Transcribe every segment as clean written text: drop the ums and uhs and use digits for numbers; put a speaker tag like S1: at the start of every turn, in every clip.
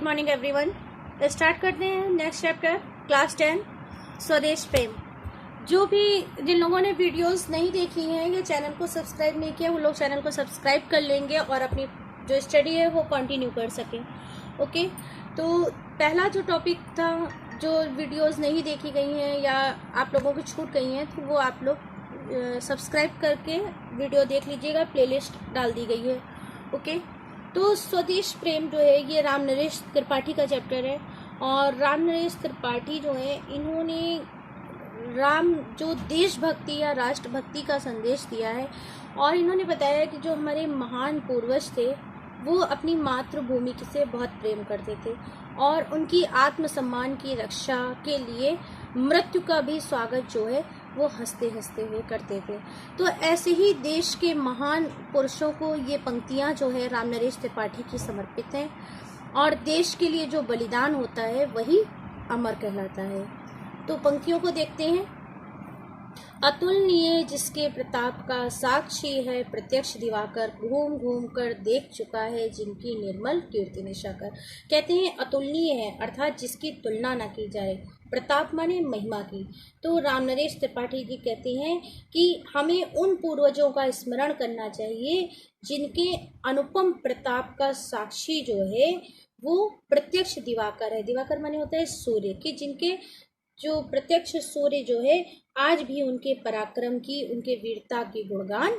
S1: Morning everyone. Start करते हैं next chapter class 10 स्वदेश प्रेम। जो भी जिन लोगों ने वीडियोस नहीं देखी हैं या चैनल को सब्सक्राइब नहीं किया वो लोग चैनल को सब्सक्राइब कर लेंगे और अपनी जो स्टडी है वो कंटिन्यू कर सकें। ओके, तो पहला जो टॉपिक था, जो वीडियोस नहीं देखी गई हैं या आप लोगों की छूट गई हैं, तो वो आप लोग सब्सक्राइब करके वीडियो देख लीजिएगा, प्लेलिस्ट डाल दी गई है। ओके, तो स्वदेश प्रेम जो है ये राम नरेश त्रिपाठी का चैप्टर है। और राम नरेश त्रिपाठी जो है, इन्होंने राम जो देशभक्ति या राष्ट्रभक्ति का संदेश दिया है। और इन्होंने बताया कि जो हमारे महान पूर्वज थे वो अपनी मातृभूमि से बहुत प्रेम करते थे और उनकी आत्मसम्मान की रक्षा के लिए मृत्यु का भी स्वागत जो है वो हंसते हंसते हुए करते थे। तो ऐसे ही देश के महान पुरुषों को ये पंक्तियां जो है राम नरेश त्रिपाठी की समर्पित हैं। और देश के लिए जो बलिदान होता है वही अमर कहलाता है। तो पंक्तियों को देखते हैं। अतुलनीय जिसके प्रताप का साक्षी है प्रत्यक्ष दिवाकर, घूम घूम कर देख चुका है जिनकी निर्मल कीर्ति निशाकर। कहते हैं अतुलनीय है अर्थात जिसकी तुलना न की जाए, प्रताप माने महिमा की। तो राम नरेश त्रिपाठी जी कहते हैं कि हमें उन पूर्वजों का स्मरण करना चाहिए जिनके अनुपम प्रताप का साक्षी जो है वो प्रत्यक्ष दिवाकर है। दिवाकर माने होता है सूर्य, कि जिनके जो प्रत्यक्ष सूर्य जो है आज भी उनके पराक्रम की, उनके वीरता की गुणगान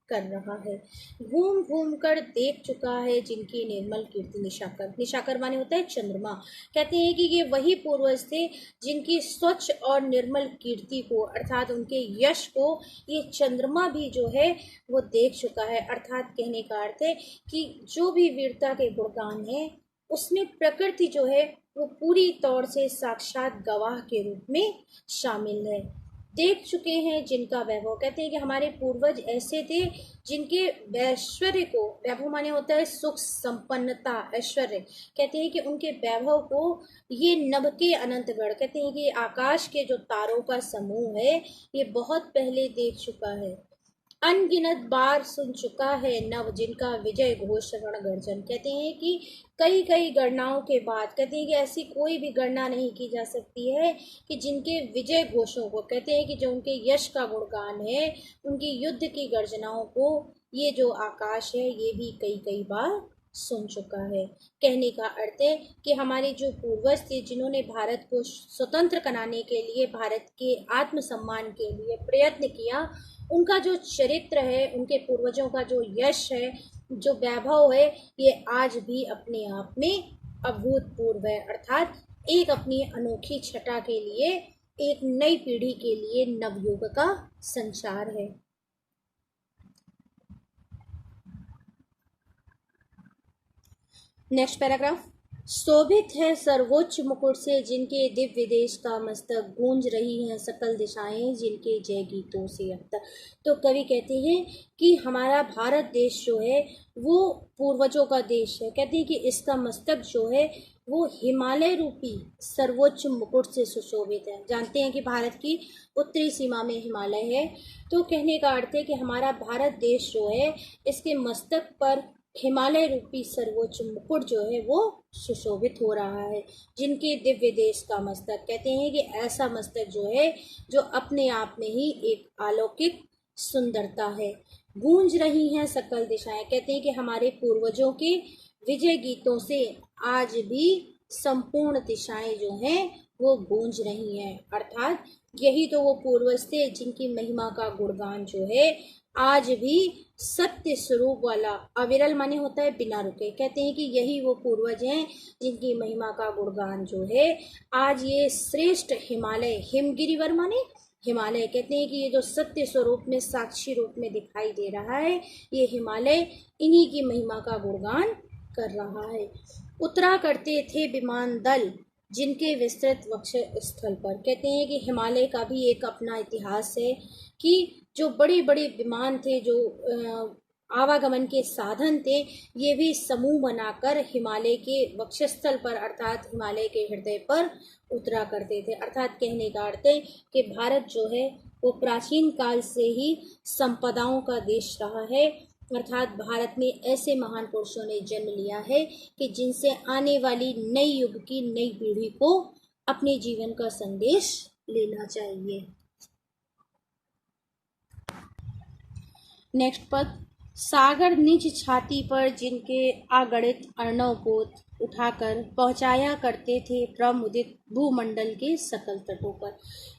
S1: कर रहा है। घूम घूम कर देख चुका है जिनकी निर्मल कीर्ति निशाकर। निशाकर माने होता है चंद्रमा। कहते हैं कि ये वही पूर्वज थे जिनकी स्वच्छ और निर्मल कीर्ति को अर्थात उनके यश को ये चंद्रमा भी जो है वो देख चुका है। अर्थात कहने का अर्थ है कि जो भी वीरता के गुणगान है उसमें प्रकृति जो है वो पूरी तौर से साक्षात गवाह के रूप में शामिल है। देख चुके हैं जिनका वैभव। कहते हैं कि हमारे पूर्वज ऐसे थे जिनके ऐश्वर्य को, वैभव माने होता है सुख संपन्नता, ऐश्वर्य। कहते हैं कि उनके वैभव को ये नभ के अनंतगढ़, कहते हैं कि आकाश के जो तारों का समूह है ये बहुत पहले देख चुका है। अनगिनत बार सुन चुका है नव जिनका विजय घोष रण गर्जन। कहते हैं कि कई कई गणनाओं के बाद, कहते हैं कि ऐसी कोई भी गणना नहीं की जा सकती है कि जिनके विजय घोषों को, कहते हैं कि जो उनके यश का गुणगान है, उनकी युद्ध की गर्जनाओं को ये जो आकाश है ये भी कई कई बार सुन चुका है। कहने का अर्थ है कि हमारे जो पूर्वज थे जिन्होंने भारत को स्वतंत्र कराने के लिए, भारत के आत्मसम्मान के लिए प्रयत्न किया, उनका जो चरित्र है, उनके पूर्वजों का जो यश है, जो वैभव है, ये आज भी अपने आप में अभूतपूर्व है। अर्थात एक अपनी अनोखी छटा के लिए, एक नई पीढ़ी के लिए नवयुग का संचार है। Next paragraph. शोभित है सर्वोच्च मुकुट से जिनके दिव्य देश का मस्तक, गूंज रही हैं सकल दिशाएं जिनके जय गीतों से अब तक। तो कवि कहते हैं कि हमारा भारत देश जो है वो पूर्वजों का देश है। कहते हैं कि इसका मस्तक जो है वो हिमालय रूपी सर्वोच्च मुकुट से सुशोभित है। जानते हैं कि भारत की उत्तरी सीमा में हिमालय है। तो कहने का अर्थ है कि हमारा भारत देश जो है इसके मस्तक पर हिमालय रूपी सर्वोच्च मुकुट जो है वो सुशोभित हो रहा है। जिनके दिव्य देश का मस्तक, कहते हैं कि ऐसा मस्तक जो है जो अपने आप में ही एक अलौकिक सुंदरता है। गूंज रही हैं सकल दिशाएं। कहते हैं कि हमारे पूर्वजों के विजय गीतों से आज भी संपूर्ण दिशाएं जो हैं वो गूंज रही हैं। अर्थात यही तो वो पूर्वज थे जिनकी महिमा का गुणगान जो है आज भी सत्य स्वरूप वाला, अविरल माने होता है बिना रुके। कहते हैं कि यही वो पूर्वज हैं जिनकी महिमा का गुणगान जो है आज ये श्रेष्ठ हिमालय, हिमगिरिवर माने हिमालय। कहते हैं कि ये जो सत्य स्वरूप में, साक्षी रूप में दिखाई दे रहा है, ये हिमालय इन्हीं की महिमा का गुणगान कर रहा है। उतरा करते थे विमान दल जिनके विस्तृत वक्ष स्थल पर। कहते हैं कि हिमालय का भी एक अपना इतिहास है कि जो बड़े बड़े विमान थे, जो आवागमन के साधन थे, ये भी समूह बनाकर हिमालय के वक्षस्थल पर अर्थात हिमालय के हृदय पर उतरा करते थे। अर्थात कहने का अर्थ है कि भारत जो है वो प्राचीन काल से ही संपदाओं का देश रहा है अर्थात भारत में ऐसे महान पुरुषों ने जन्म लिया है कि जिनसे आने वाली नई युग की नई पीढ़ी को अपने जीवन का संदेश लेना चाहिए। नेक्स्ट पद, सागर निज छाती पर जिनके अगणित अर्णव को उठाकर पहुंचाया करते थे प्रमुदित भूमंडल के सकल तटों पर।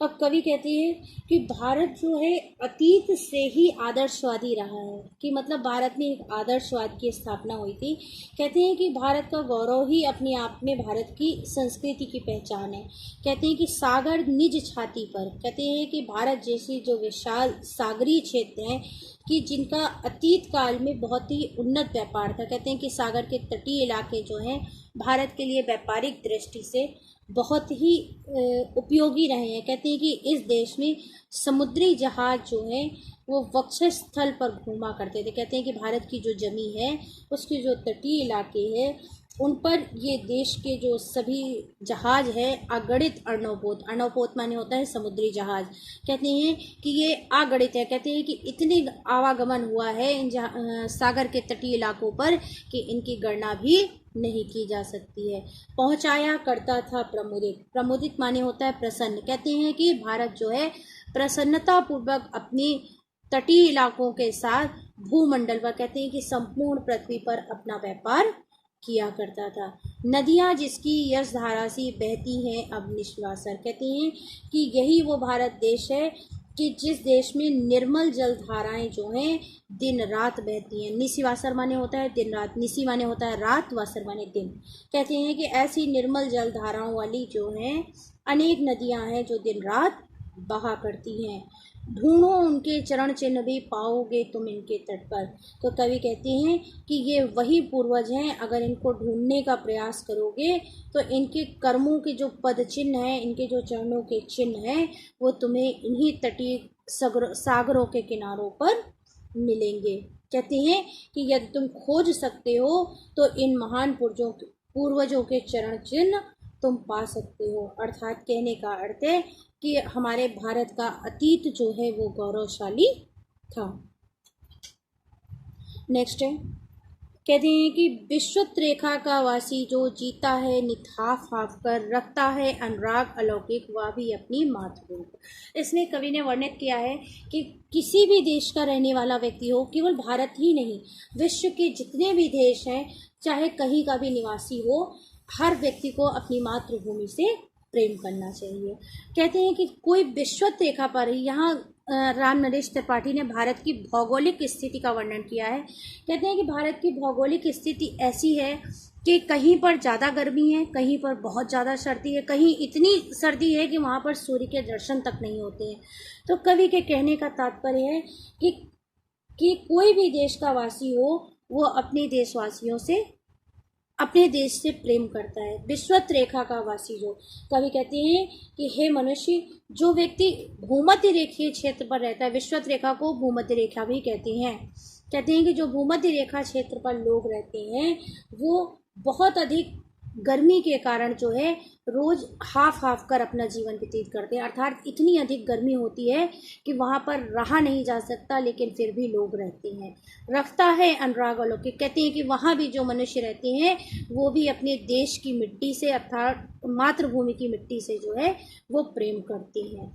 S1: अब कवि कहते हैं कि भारत जो है अतीत से ही आदर्शवादी रहा है, कि मतलब भारत में एक आदर्शवाद की स्थापना हुई थी। कहते हैं कि भारत का गौरव ही अपने आप में भारत की संस्कृति की पहचान है। कहते हैं कि सागर निज छाती पर, कहते हैं कि भारत जैसी जो विशाल सागरीय क्षेत्र हैं कि जिनका अतीत काल में बहुत ही उन्नत व्यापार था। कहते हैं कि सागर के तटीय इलाके जो हैं भारत के लिए व्यापारिक दृष्टि से बहुत ही उपयोगी रहे हैं। कहते हैं कि इस देश में समुद्री जहाज जो है वो वक्षस्थल पर घूमा करते थे। कहते हैं कि भारत की जो जमीन है उसके जो तटीय इलाके हैं उन पर ये देश के जो सभी जहाज है अगणित अर्णवपोत, अर्णवपोत माने होता है समुद्री जहाज, कहते हैं कि ये अगणित है। कहते हैं कि इतनी आवागमन हुआ है इन सागर के तटीय इलाकों पर कि इनकी गणना भी नहीं की जा सकती है। पहुंचाया करता था प्रमुदित, प्रमुदित माने होता है प्रसन्न। कहते हैं कि भारत जो है प्रसन्नता पूर्वक अपनी तटीय इलाकों के साथ भूमंडल पर, कहते हैं कि संपूर्ण पृथ्वी पर अपना व्यापार किया करता था। नदियां जिसकी यश धारा सी बहती हैं अब निश्वासर, कहते हैं कि यही वो भारत देश है कि जिस देश में निर्मल जल धाराएं जो हैं दिन रात बहती हैं। निशिवासर माने होता है दिन रात, निशी माने होता है रात, वासर माने दिन। कहते हैं कि ऐसी निर्मल जल धाराओं वाली जो हैं अनेक नदियां हैं जो दिन रात बहा करती हैं। ढूंढो उनके चरण चिन्ह भी पाओगे तुम इनके तट पर। तो कवि कहते हैं कि ये वही पूर्वज हैं, अगर इनको ढूंढने का प्रयास करोगे तो इनके कर्मों के जो पद चिन्ह हैं, इनके जो चरणों के चिन्ह हैं वो तुम्हें इन्हीं तटीय सागरों के किनारों पर मिलेंगे। कहते हैं कि यदि तुम खोज सकते हो तो इन महान पूर्वजों के चरण चिन्ह तुम पा सकते हो। अर्थात कहने का अर्थ है कि हमारे भारत का अतीत जो है वो गौरवशाली था। नेक्स्ट है, कहते हैं कि विश्वत रेखा का वासी जो जीता है निथाफ हाफ कर, रखता है अनुराग अलौकिक वह भी अपनी मातृभूमि। इसमें कवि ने वर्णित किया है कि किसी भी देश का रहने वाला व्यक्ति हो, केवल भारत ही नहीं विश्व के जितने भी देश हैं, चाहे कहीं का भी निवासी हो, हर व्यक्ति को अपनी मातृभूमि से प्रेम करना चाहिए। कहते हैं कि कोई विश्वत रेखा पर, यहाँ राम नरेश त्रिपाठी ने भारत की भौगोलिक स्थिति का वर्णन किया है। कहते हैं कि भारत की भौगोलिक स्थिति ऐसी है कि कहीं पर ज़्यादा गर्मी है, कहीं पर बहुत ज़्यादा सर्दी है, कहीं इतनी सर्दी है कि वहाँ पर सूर्य के दर्शन तक नहीं होते हैं। तो कवि के कहने का तात्पर्य है कि कोई भी देश का वासी हो वो अपने देश से प्रेम करता है। विश्वत रेखा का वासी जो, कवि कहते हैं कि हे मनुष्य, जो व्यक्ति भूमध्य रेखीय क्षेत्र पर रहता है, विश्वत रेखा को भूमध्य रेखा भी कहते हैं। कहते हैं कि जो भूमध्य रेखा क्षेत्र पर लोग रहते हैं वो बहुत अधिक गर्मी के कारण जो है रोज हाफ कर अपना जीवन व्यतीत करते हैं। अर्थात इतनी अधिक गर्मी होती है कि वहाँ पर रहा नहीं जा सकता, लेकिन फिर भी लोग रहते हैं। रखता है अनुराग अलौकिक, कहते हैं कि वहाँ भी जो मनुष्य रहते हैं वो भी अपने देश की मिट्टी से अर्थात मातृभूमि की मिट्टी से जो है वो प्रेम करते हैं।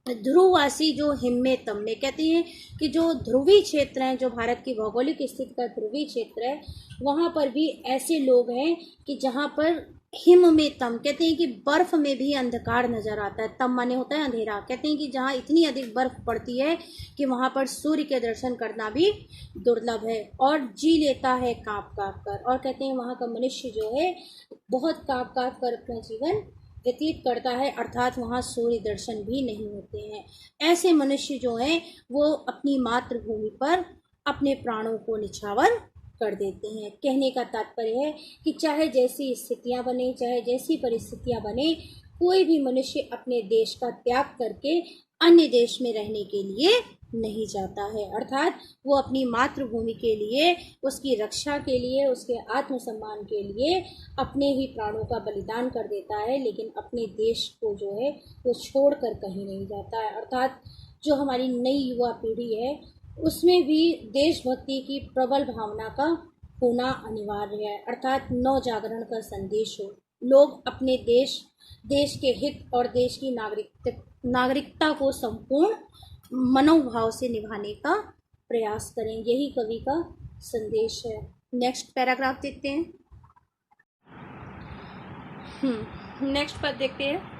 S1: ध्रुववासी जो हिम्मे तमने, कहते हैं कि जो ध्रुवीय क्षेत्र हैं, जो भारत की भौगोलिक स्थिति का ध्रुवीय क्षेत्र है, वहाँ पर भी ऐसे लोग हैं कि जहाँ पर हिम में तम, कहते हैं कि बर्फ में भी अंधकार नजर आता है। तम माने होता है अंधेरा। कहते हैं कि जहाँ इतनी अधिक बर्फ पड़ती है कि वहाँ पर सूर्य के दर्शन करना भी दुर्लभ है। और जी लेता है काँप काँप कर, और कहते हैं वहाँ का मनुष्य जो है बहुत काँप काँप कर अपना जीवन व्यतीत करता है, अर्थात वहाँ सूर्य दर्शन भी नहीं होते हैं। ऐसे मनुष्य जो हैं वो अपनी मातृभूमि पर अपने प्राणों को निछावर कर देते हैं। कहने का तात्पर्य है कि चाहे जैसी स्थितियां बने, चाहे जैसी परिस्थितियां बने, कोई भी मनुष्य अपने देश का त्याग करके अन्य देश में रहने के लिए नहीं जाता है। अर्थात वो अपनी मातृभूमि के लिए, उसकी रक्षा के लिए, उसके आत्मसम्मान के लिए अपने ही प्राणों का बलिदान कर देता है, लेकिन अपने देश को जो है वो छोड़कर कहीं नहीं जाता है। अर्थात जो हमारी नई युवा पीढ़ी है उसमें भी देशभक्ति की प्रबल भावना का होना अनिवार्य है, अर्थात नव जागरण का संदेश हो। लोग अपने देश के हित और देश की नागरिकता को संपूर्ण मनोभाव से निभाने का प्रयास करें, यही कवि का संदेश है। नेक्स्ट पैराग्राफ देखते हैं। नेक्स्ट पद देखते हैं।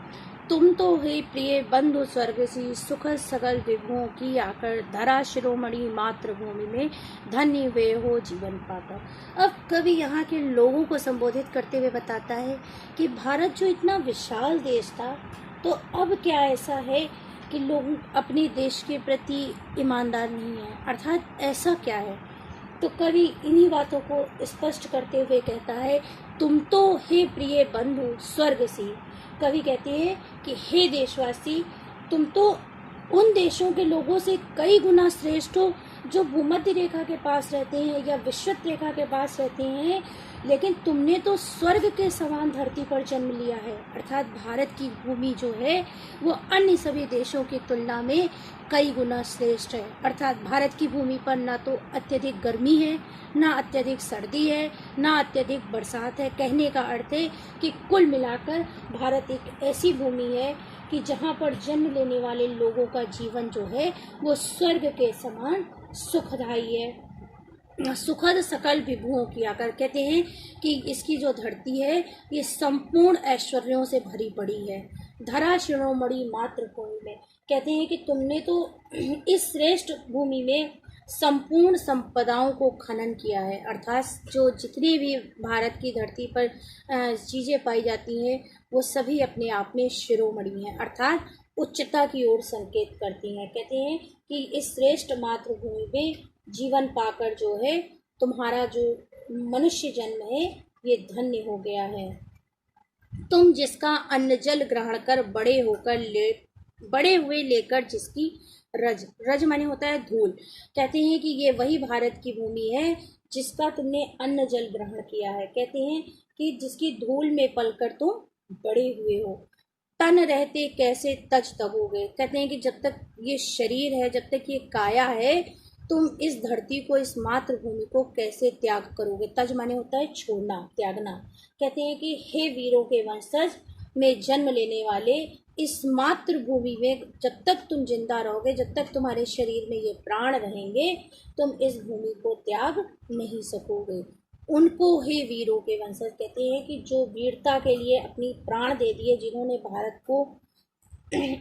S1: तुम तो हे प्रिय बंधु स्वर्ग सी, सुखद सकल विभुओं की आकर, धरा शिरोमणि मातृभूमि में, धन्य वे हो जीवन पाकर। अब कवि यहाँ के लोगों को संबोधित करते हुए बताता है कि भारत जो इतना विशाल देश था, तो अब क्या ऐसा है कि लोग अपने देश के प्रति ईमानदार नहीं है, अर्थात ऐसा क्या है। तो कवि इन्हीं बातों को स्पष्ट करते हुए कहता है, तुम तो हे प्रिय बंधु स्वर्ग सी। कवि कहते हैं कि हे देशवासी, तुम तो उन देशों के लोगों से कई गुना श्रेष्ठ हो जो भूमध्य रेखा के पास रहते हैं या विषुवत रेखा के पास रहते हैं, लेकिन तुमने तो स्वर्ग के समान धरती पर जन्म लिया है। अर्थात भारत की भूमि जो है वो अन्य सभी देशों की तुलना में कई गुना श्रेष्ठ है। अर्थात भारत की भूमि पर ना तो अत्यधिक गर्मी है, ना अत्यधिक सर्दी है, ना अत्यधिक बरसात है। कहने का अर्थ है कि कुल मिलाकर भारत एक ऐसी भूमि है कि जहाँ पर जन्म लेने वाले लोगों का जीवन जो है वो स्वर्ग के समान सुखदायी है। सुखद सकल विभुओं की आकर, कहते हैं कि इसकी जो धरती है ये संपूर्ण ऐश्वर्यों से भरी पड़ी है। धरा शिरोमणि मातृभूमि में, कहते हैं कि तुमने तो इस श्रेष्ठ भूमि में संपूर्ण संपदाओं को खनन किया है। अर्थात जो जितनी भी भारत की धरती पर चीज़ें पाई जाती हैं वो सभी अपने आप में शिरोमणि हैं, अर्थात उच्चता की ओर संकेत करती हैं। कहते हैं कि इस श्रेष्ठ मातृभूमि में जीवन पाकर जो है तुम्हारा जो मनुष्य जन्म है ये धन्य हो गया है। तुम जिसका अन्न जल ग्रहण कर बड़े हुए लेकर जिसकी रज माने होता है धूल। कहते हैं कि ये वही भारत की भूमि है जिसका तुमने अन्न जल ग्रहण किया है। कहते हैं कि जिसकी धूल में पलकर तुम बड़े हुए हो। तन रहते कैसे तज तगोगे, कहते हैं कि जब तक ये शरीर है, जब तक ये काया है, तुम इस धरती को, इस मातृभूमि को कैसे त्याग करोगे। तज माने होता है छोड़ना, त्यागना। कहते हैं कि हे वीरों के वंशज में जन्म लेने वाले, इस मातृभूमि में जब तक तुम जिंदा रहोगे, जब तक तुम्हारे शरीर में ये प्राण रहेंगे, तुम इस भूमि को त्याग नहीं सकोगे। उनको ही वीरों के वंशज कहते हैं कि जो वीरता के लिए अपनी प्राण दे दिए, जिन्होंने भारत को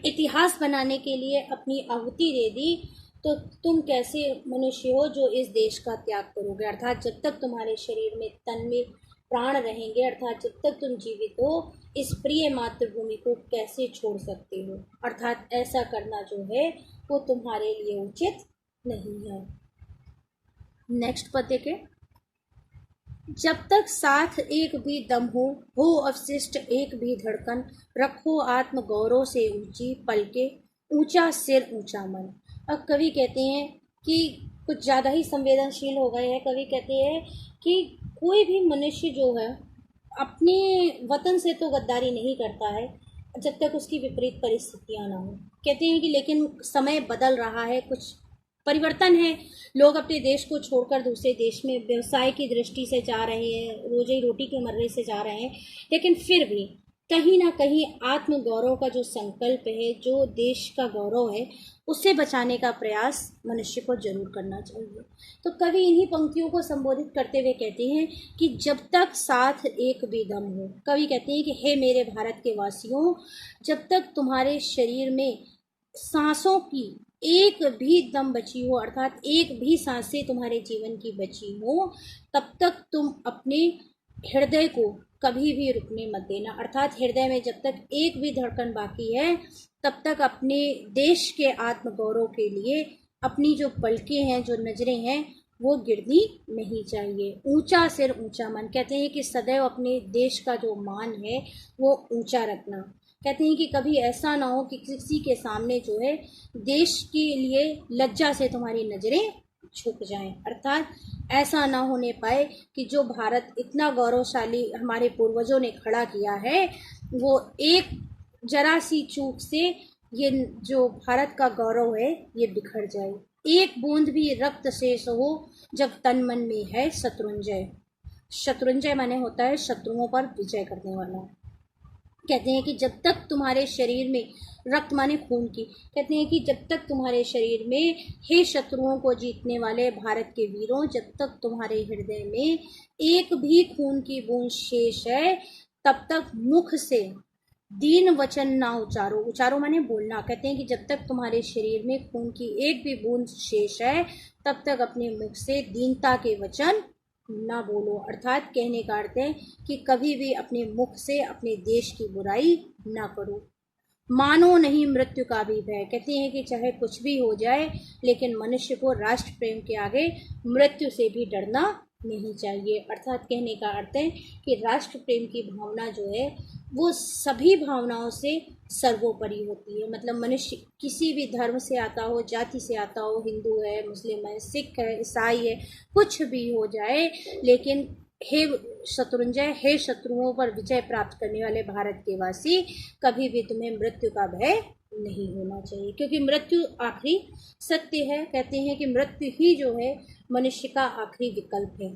S1: इतिहास बनाने के लिए अपनी आहुति दे दी, तो तुम कैसे मनुष्य हो जो इस देश का त्याग करोगे। अर्थात जब तक तुम्हारे शरीर में, तन में प्राण रहेंगे, अर्थात जब तक तुम जीवित हो, इस प्रिय मातृभूमि को कैसे छोड़ सकते हो। अर्थात ऐसा करना जो है वो तुम्हारे लिए उचित नहीं है। नेक्स्ट पद देखें। जब तक साथ एक भी दम हो अवशिष्ट एक भी धड़कन, रखो आत्म गौरव से ऊंची पलके, ऊंचा सिर ऊंचा मन। अब कवि कहते हैं कि कुछ ज़्यादा ही संवेदनशील हो गए हैं। कवि कहते हैं कि कोई भी मनुष्य जो है अपने वतन से तो गद्दारी नहीं करता है जब तक उसकी विपरीत परिस्थितियां ना हो। कहते हैं कि लेकिन समय बदल रहा है, कुछ परिवर्तन है, लोग अपने देश को छोड़कर दूसरे देश में व्यवसाय की दृष्टि से जा रहे हैं, रोजी रोटी के मर्रे से जा रहे हैं, लेकिन फिर भी कहीं ना कहीं आत्म गौरव का जो संकल्प है, जो देश का गौरव है, उसे बचाने का प्रयास मनुष्य को जरूर करना चाहिए। तो कवि इन्हीं पंक्तियों को संबोधित करते हुए कहते हैं कि जब तक साथ एक भी दम हो। कवि कहते हैं कि हे मेरे भारत के वासियों, जब तक तुम्हारे शरीर में सांसों की एक भी दम बची हो, अर्थात एक भी सांसें तुम्हारे जीवन की बची हो, तब तक तुम अपने हृदय को कभी भी रुकने मत देना। अर्थात हृदय में जब तक एक भी धड़कन बाकी है, तब तक अपने देश के आत्मगौरव के लिए अपनी जो पलकें हैं, जो नजरें हैं, वो गिरनी नहीं चाहिए। ऊंचा सिर ऊंचा मन, कहते हैं कि सदैव अपने देश का जो मान है वो ऊंचा रखना। कहते हैं कि कभी ऐसा ना हो कि किसी के सामने जो है देश के लिए लज्जा से तुम्हारी नजरें झुक जाएं। अर्थात ऐसा ना होने पाए कि जो भारत इतना गौरवशाली हमारे पूर्वजों ने खड़ा किया है, वो एक जरा सी चूक से ये जो भारत का गौरव है ये बिखर जाए। एक बूंद भी रक्त शेष हो जब तन मन में है शत्रुंजय। शत्रुंजय माने होता है शत्रुओं पर विजय करने वाला। कहते हैं कि जब तक तुम्हारे शरीर में, रक्त माने खून की, कहते हैं कि जब तक तुम्हारे शरीर में, हे शत्रुओं को जीतने वाले भारत के वीरों, जब तक तुम्हारे हृदय में एक भी खून की बूंद शेष है, तब तक मुख से दीन वचन ना उचारो। उचारो माने बोलना। कहते हैं कि जब तक तुम्हारे शरीर में खून की एक भी बूंद शेष है, तब तक अपने मुख से दीनता के वचन ना बोलो। अर्थात कहने का अर्थ है कि कभी भी अपने मुख से अपने देश की बुराई ना करो। मानो नहीं मृत्यु का भी भय। कहते हैं कि चाहे कुछ भी हो जाए, लेकिन मनुष्य को राष्ट्र प्रेम के आगे मृत्यु से भी डरना नहीं चाहिए। अर्थात कहने का अर्थ है कि राष्ट्र प्रेम की भावना जो है वो सभी भावनाओं से सर्वोपरि होती है। मतलब मनुष्य किसी भी धर्म से आता हो, जाति से आता हो, हिंदू है, मुस्लिम है, सिख है, ईसाई है, कुछ भी हो जाए, लेकिन हे शत्रुंजय, हे शत्रुओं पर विजय प्राप्त करने वाले भारत के वासी, कभी भी तुम्हें मृत्यु का भय नहीं होना चाहिए, क्योंकि मृत्यु आखिरी सत्य है। कहते हैं कि मृत्यु ही जो है मनुष्य का आखिरी विकल्प है।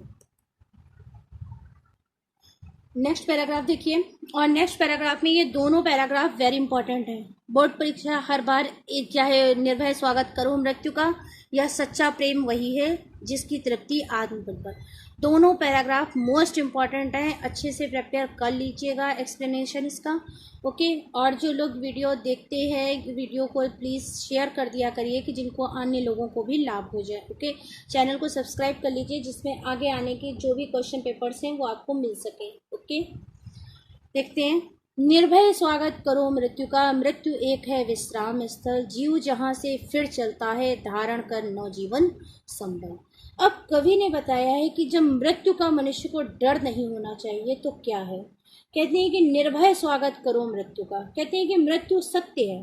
S1: नेक्स्ट पैराग्राफ देखिए, और नेक्स्ट पैराग्राफ में, ये दोनों पैराग्राफ वेरी इंपॉर्टेंट है। बोर्ड परीक्षा हर बार, चाहे निर्भय स्वागत करो मृत्यु का या सच्चा प्रेम वही है जिसकी तृप्ति आत्मबल पर, दोनों पैराग्राफ मोस्ट इम्पॉर्टेंट हैं। अच्छे से प्रिपेयर कर लीजिएगा एक्सप्लेनेशन इसका, ओके। और जो लोग वीडियो देखते हैं, वीडियो को प्लीज़ शेयर कर दिया करिए कि जिनको अन्य लोगों को भी लाभ हो जाए, ओके। चैनल को सब्सक्राइब कर लीजिए जिसमें आगे आने के जो भी क्वेश्चन पेपर्स हैं वो आपको मिल सके, ओके। देखते हैं, निर्भय स्वागत करो मृत्यु का, मृत्यु एक है विश्राम स्थल, जीव जहाँ से फिर चलता है, धारण कर नवजीवन संबल। अब कवि ने बताया है कि जब मृत्यु का मनुष्य को डर नहीं होना चाहिए तो क्या है। कहते हैं कि निर्भय स्वागत करो मृत्यु का। कहते हैं कि मृत्यु सत्य है,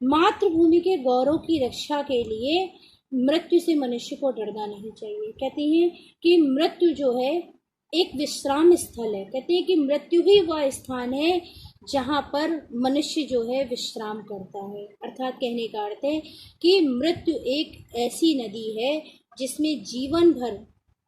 S1: मातृभूमि के गौरव की रक्षा के लिए मृत्यु से मनुष्य को डरना नहीं चाहिए। कहते हैं कि मृत्यु जो है एक विश्राम स्थल है। कहते हैं कि मृत्यु ही वह स्थान है जहाँ पर मनुष्य जो है विश्राम करता है। अर्थात कहने का अर्थ है कि मृत्यु एक ऐसी नदी है जिसमें जीवन भर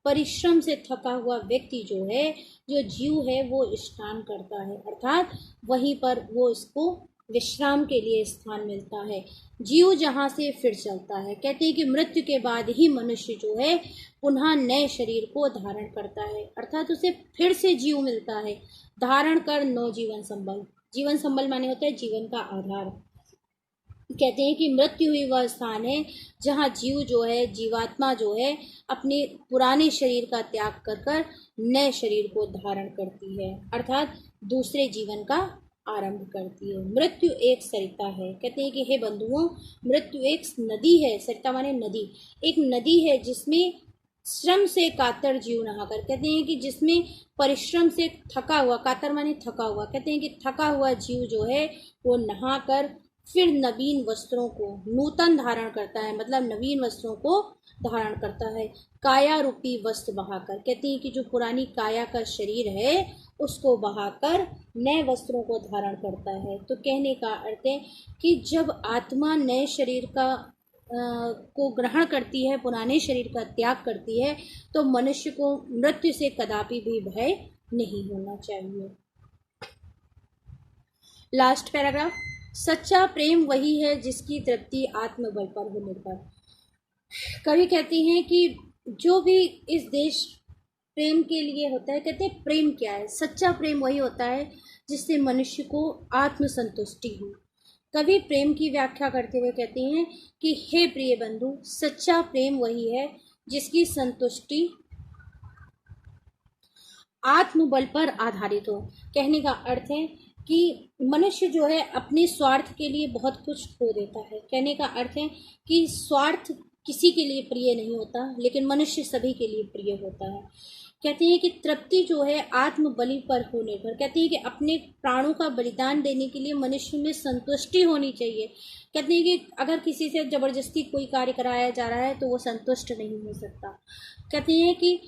S1: परिश्रम से थका हुआ व्यक्ति जो है, जो जीव है, वो स्नान करता है। अर्थात वहीं पर वो इसको विश्राम के लिए स्थान मिलता है। जीव जहाँ से फिर चलता है। कहते हैं कि मृत्यु के बाद ही मनुष्य जो है पुनः नए शरीर को धारण करता है, अर्थात उसे फिर से जीव मिलता है। धारण कर नव जीवन संबल। जीवन संबल माने होता है जीवन का आधार। कहते हैं कि मृत्यु ही वह स्थान है जहाँ जीव जो है, जीवात्मा जो है, अपने पुराने शरीर का त्याग कर कर नए शरीर को धारण करती है, अर्थात दूसरे जीवन का आरंभ करती है। मृत्यु एक सरिता है। कहते हैं कि हे बंधुओं, मृत्यु एक नदी है। सरिता माने नदी, एक नदी है जिसमें श्रम से कातर जीव नहाकर। कहते हैं कि जिसमें परिश्रम से थका हुआ, कातर माने थका हुआ, कहते हैं कि थका हुआ जीव जो है वो नहाकर फिर नवीन वस्त्रों को, नूतन धारण करता है, मतलब नवीन वस्त्रों को धारण करता है। काया रूपी वस्त्र बहाकर। कहते हैं कि जो पुरानी काया का शरीर है उसको बहाकर नए वस्त्रों को धारण करता है। तो कहने का अर्थ है कि जब आत्मा नए शरीर का को ग्रहण करती है, पुराने शरीर का त्याग करती है, तो मनुष्य को मृत्यु से कदापि भी भय नहीं होना चाहिए। लास्ट पैराग्राफ, सच्चा प्रेम वही है जिसकी तृप्ति आत्मबल पर हो निर्भर। कवि कहते हैं कि जो भी इस देश प्रेम के लिए होता है, कहते हैं प्रेम क्या है, सच्चा प्रेम वही होता है जिससे मनुष्य को आत्मसंतुष्टि हो। कवि प्रेम की व्याख्या करते हुए कहते हैं कि हे प्रिय बंधु, सच्चा प्रेम वही है जिसकी संतुष्टि आत्मबल पर आधारित हो। कहने का अर्थ है कि मनुष्य जो है अपने स्वार्थ के लिए बहुत कुछ खो देता है। कहने का अर्थ है कि स्वार्थ किसी के लिए प्रिय नहीं होता, लेकिन मनुष्य सभी के लिए प्रिय होता है। कहते हैं कि तृप्ति जो है आत्मबलि पर हो निर्भर। कहते हैं कि अपने प्राणों का बलिदान देने के लिए मनुष्य में संतुष्टि होनी चाहिए। कहते हैं कि अगर किसी से जबरदस्ती कोई कार्य कराया जा रहा है तो वो संतुष्ट नहीं हो सकता। कहते हैं कि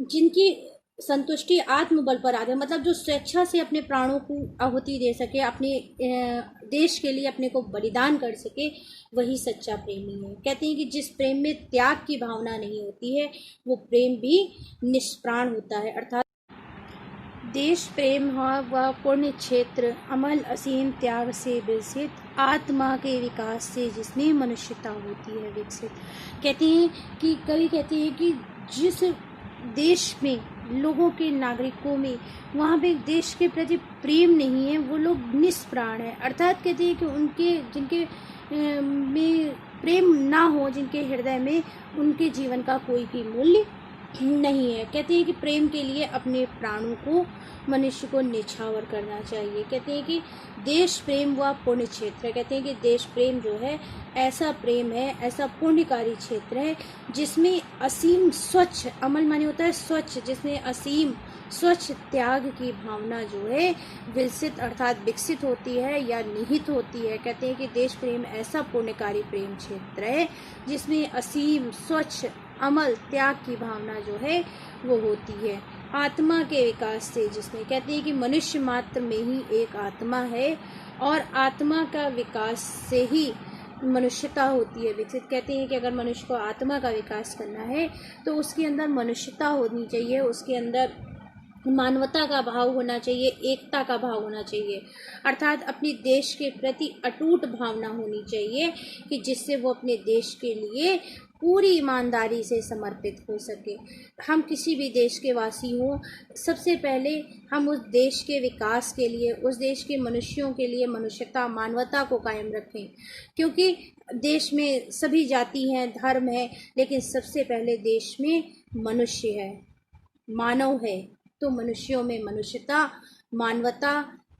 S1: जिनकी संतुष्टि आत्मबल पर आधार, मतलब जो स्वेच्छा से अपने प्राणों को आहुति दे सके, अपने देश के लिए अपने को बलिदान कर सके, वही सच्चा प्रेमी है। कहते हैं कि जिस प्रेम में त्याग की भावना नहीं होती है वो प्रेम भी निष्प्राण होता है। अर्थात देश प्रेम वह पुण्य क्षेत्र, अमल असीम त्याग से विकसित, आत्मा के विकास से जिसमें मनुष्यता होती है विकसित। कहते हैं कि कवि कहते हैं कि जिस देश में लोगों के नागरिकों में वहाँ पे देश के प्रति प्रेम नहीं है वो लोग निष्प्राण है। अर्थात कहते हैं कि उनके जिनके में प्रेम ना हो, जिनके हृदय में, उनके जीवन का कोई भी मूल्य नहीं है। कहते हैं कि प्रेम के लिए अपने प्राणों को मनुष्य को निछावर करना चाहिए। कहते हैं कि देश प्रेम व पुण्य क्षेत्र है। कहते हैं कि देश प्रेम जो है ऐसा प्रेम है, ऐसा पुण्यकारी क्षेत्र है जिसमें असीम स्वच्छ, अमल माने होता है स्वच्छ, जिसमें असीम स्वच्छ त्याग की भावना जो है विकसित अर्थात विकसित होती है या निहित होती है। कहते हैं कि देश प्रेम ऐसा पुण्यकारी प्रेम क्षेत्र है जिसमें असीम स्वच्छ अमल त्याग की भावना जो है वो होती है। आत्मा के विकास से जिसमें, कहते हैं कि मनुष्य मात्र में ही एक आत्मा है और आत्मा का विकास से ही मनुष्यता होती है विकसित। कहते हैं कि अगर मनुष्य को आत्मा का विकास करना है तो उसके अंदर मनुष्यता होनी चाहिए, उसके अंदर मानवता का भाव होना चाहिए, एकता का भाव होना चाहिए, अर्थात अपने देश के प्रति अटूट भावना होनी चाहिए कि जिससे वो अपने देश के लिए पूरी ईमानदारी से समर्पित हो सके। हम किसी भी देश के वासी हों, सबसे पहले हम उस देश के विकास के लिए, उस देश के मनुष्यों के लिए मनुष्यता मानवता को कायम रखें, क्योंकि देश में सभी जाति हैं, धर्म है, लेकिन सबसे पहले देश में मनुष्य है, मानव है। तो मनुष्यों में मनुष्यता, मानवता,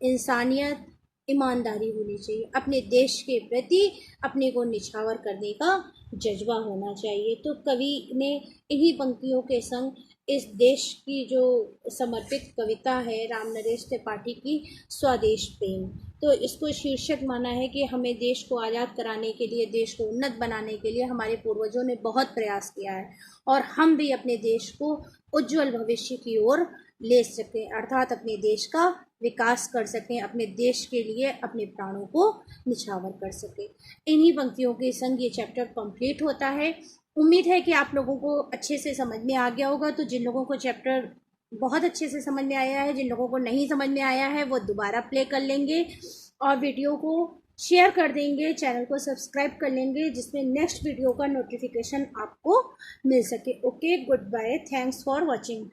S1: इंसानियत, ईमानदारी होनी चाहिए। अपने देश के प्रति अपने को निछावर करने का जज्बा होना चाहिए। तो कवि ने इन्हीं पंक्तियों के संग इस देश की जो समर्पित कविता है राम नरेश त्रिपाठी की स्वदेश प्रेम, तो इसको शीर्षक माना है कि हमें देश को आज़ाद कराने के लिए, देश को उन्नत बनाने के लिए हमारे पूर्वजों ने बहुत प्रयास किया है और हम भी अपने देश को उज्जवल भविष्य की ओर ले सकें, अर्थात अपने देश का विकास कर सकें, अपने देश के लिए अपने प्राणों को निछावर कर सकें। इन्हीं पंक्तियों के संग ये चैप्टर कंप्लीट होता है। उम्मीद है कि आप लोगों को अच्छे से समझ में आ गया होगा। तो जिन लोगों को चैप्टर बहुत अच्छे से समझ में आया है, जिन लोगों को नहीं समझ में आया है, वो दोबारा प्ले कर लेंगे और वीडियो को शेयर कर देंगे, चैनल को सब्सक्राइब कर लेंगे, जिसमें नेक्स्ट वीडियो का नोटिफिकेशन आपको मिल सके। Okay, good bye, thanks for watching.